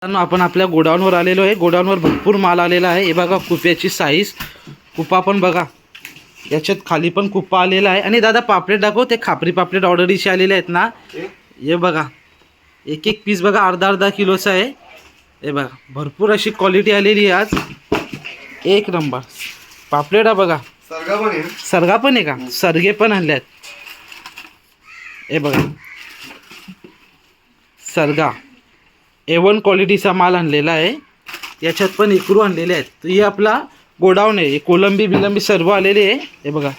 आपण आपल्या गोडाऊनवर आलेलो आहे। गोडाऊनवर भरपूर माल आलेला आहे। हे बघा कुप्याची साईज, कुप्पा पण बघा, याच्यात खाली पण कुप्पा आलेला आहे। आणि दादा पापलेट दाखव, ते खापरी पापलेट ऑर्डरीचे आलेले आहेत ना, हे बघा एक एक पीस बघा अर्धा किलोचा आहे। हे बघा भरपूर अशी क्वालिटी आलेली आहे आज, एक नंबर पापलेट आहे बघा। सरगा पण आहे का? सरगे पण आणले आहेत। हे बघा सरगा A1 क्वालिटीचा माल आणलेला आहे। याच्यात पण इकरू आणलेले आहेत। तर ही आपला गोडाऊन आहे, कोलंबी बिलंबी सर्व आलेले आहे। हे बघा,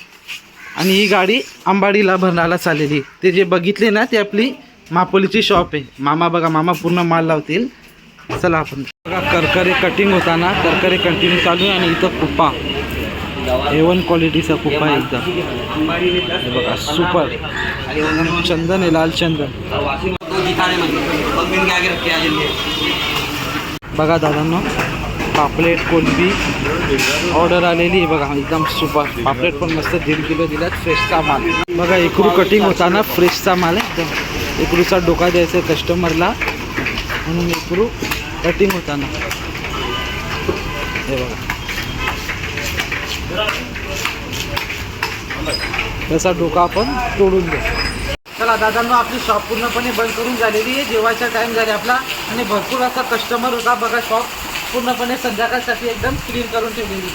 आणि ही गाडी अंबाडीला भरणाला चाललेली। ते जे बघितले ना, ते आपली मापोलीची शॉप आहे। मामा बघा, मामा पूर्ण माल लावतील। चला आपण बघा, करकरे कटिंग होताना करकरे कंटिन्यू चालू आहे। आणि इथं कुप्पा A1 क्वालिटीचा कुप्पा आहे एकदम। हे बघा सुपर चंदन आहे, लाल चंदन। बघा दादांनो, पापलेट कोलंबी ऑर्डर आलेली आहे बघा, एकदम सुपर। पापलेट पण मस्त 1.5 किलो दिलात, फ्रेशचा माल बघा। इकडू कटिंग होताना फ्रेशचा माल आहे एकदम। इकडूचा डोका द्यायचा कस्टमरला, म्हणून इकडू कटिंग होताना हे बघा, त्याचा डोका आपण तोडून घेऊ। चला दादांनो, आपली शॉप पूर्णपणे बंद करून झालेली आहे। जेवायचा टाइम झाला आपला, आणि भरपूर असा कस्टमर होता बघा। शॉप पूर्णपणे संध्याकाळसाठी एकदम क्लीन करून ठेवलेली।